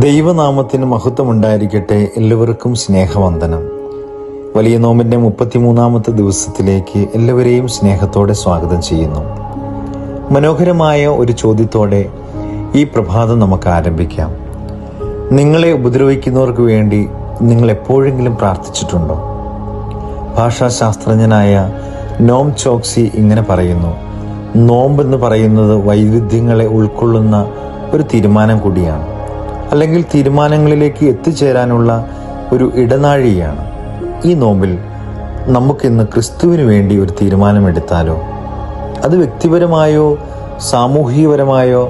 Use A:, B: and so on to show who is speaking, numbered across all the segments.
A: ദൈവനാമത്തിന് മഹത്വമുണ്ടായിരിക്കട്ടെ. എല്ലാവർക്കും സ്നേഹവന്ദനം. വലിയ നോമ്പിൻ്റെ 33-ാമത്തെ ദിവസത്തിലേക്ക് എല്ലാവരെയും സ്നേഹത്തോടെ സ്വാഗതം ചെയ്യുന്നു. മനോഹരമായ ഒരു ചോദ്യത്തോടെ ഈ പ്രഭാതം നമുക്ക് ആരംഭിക്കാം. നിങ്ങളെ ഉപദ്രവിക്കുന്നവർക്ക് വേണ്ടി നിങ്ങൾ എപ്പോഴെങ്കിലും പ്രാർത്ഥിച്ചിട്ടുണ്ടോ? ഭാഷാശാസ്ത്രജ്ഞനായ നോം ചോക്സി ഇങ്ങനെ പറയുന്നു: നോമ്പെന്ന് പറയുന്നത് വൈവിധ്യങ്ങളെ ഉൾക്കൊള്ളുന്ന ഒരു തീരുമാനം കൂടിയാണ്, അല്ലെങ്കിൽ തീരുമാനങ്ങളിലേക്ക് എത്തിച്ചേരാനുള്ള ഒരു ഇടനാഴിയാണ്. ഈ നോമ്പിൽ നമുക്കിന്ന് ക്രിസ്തുവിന് വേണ്ടി ഒരു തീരുമാനമെടുത്താലോ? അത് വ്യക്തിപരമായോ സാമൂഹികപരമായോ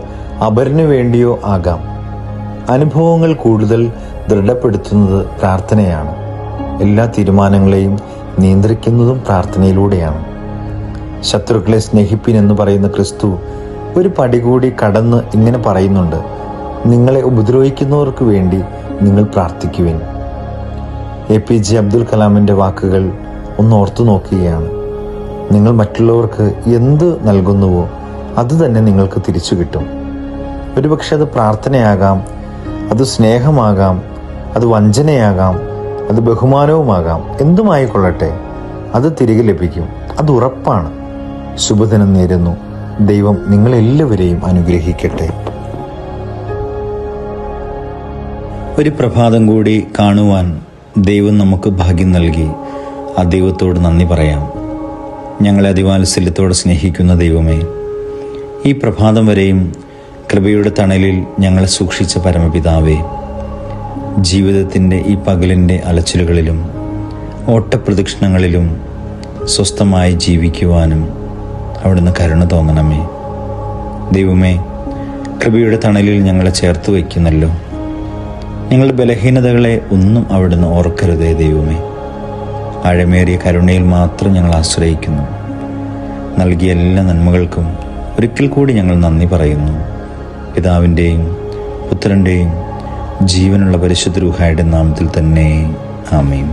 A: അപരനു വേണ്ടിയോ ആകാം. അനുഭവങ്ങൾ കൂടുതൽ ദൃഢപ്പെടുത്തുന്നത് പ്രാർത്ഥനയാണ്. എല്ലാ തീരുമാനങ്ങളെയും നിയന്ത്രിക്കുന്നതും പ്രാർത്ഥനയിലൂടെയാണ്. ശത്രുക്കളെ സ്നേഹിപ്പിൻ എന്ന് പറയുന്ന ക്രിസ്തു ഒരു പടി കൂടി കടന്ന് ഇങ്ങനെ പറയുന്നുണ്ട്: നിങ്ങളെ ഉപദ്രവിക്കുന്നവർക്ക് വേണ്ടി നിങ്ങൾ പ്രാർത്ഥിക്കുവിൻ. APJ അബ്ദുൽ കലാമിൻ്റെ വാക്കുകൾ ഒന്ന് ഓർത്തു നോക്കുകയാണ്. നിങ്ങൾ മറ്റുള്ളവർക്ക് എന്ത് നൽകുന്നുവോ അത് തന്നെ നിങ്ങൾക്ക് തിരിച്ചു കിട്ടും. ഒരുപക്ഷെ അത് പ്രാർത്ഥനയാകാം, അത് സ്നേഹമാകാം, അത് വഞ്ചനയാകാം, അത് ബഹുമാനവുമാകാം. എന്തുമായിക്കൊള്ളട്ടെ, അത് തിരികെ ലഭിക്കും. അത് ഉറപ്പാണ്. ശുഭദിനം നേരുന്നു. ദൈവം നിങ്ങളെല്ലാവരെയും അനുഗ്രഹിക്കട്ടെ.
B: ഒരു പ്രഭാതം കൂടി കാണുവാൻ ദൈവം നമുക്ക് ഭാഗ്യം നൽകി. ആ ദൈവത്തോട് നന്ദി പറയാം. ഞങ്ങളെ അതിവാത്സല്യത്തോടെ സ്നേഹിക്കുന്ന ദൈവമേ, ഈ പ്രഭാതം വരെയും കൃപയുടെ തണലിൽ ഞങ്ങളെ സൂക്ഷിച്ച പരമപിതാവേ, ജീവിതത്തിൻ്റെ ഈ പകലിൻ്റെ അലച്ചിലുകളിലും ഓട്ടപ്രദക്ഷിണങ്ങളിലും സ്വസ്ഥമായി ജീവിക്കുവാനും അവിടുന്ന് കരുണ തോന്നണമേ. ദൈവമേ, കൃപയുടെ തണലിൽ ഞങ്ങളെ ചേർത്ത് വയ്ക്കുന്നല്ലോ. ഞങ്ങളുടെ ബലഹീനതകളെ ഒന്നും അവിടുന്ന് ഓർക്കരുതേ ദൈവമേ. ആഴമേറിയ കരുണയിൽ മാത്രം ഞങ്ങൾ ആശ്രയിക്കുന്നു. നൽകിയ എല്ലാ നന്മകൾക്കും ഒരിക്കൽ കൂടി ഞങ്ങൾ നന്ദി പറയുന്നു. പിതാവിൻ്റെയും പുത്രൻ്റെയും ജീവനുള്ള പരിശുദ്ധ റൂഹായുടെ നാമത്തിൽ തന്നെ ആമേൻ.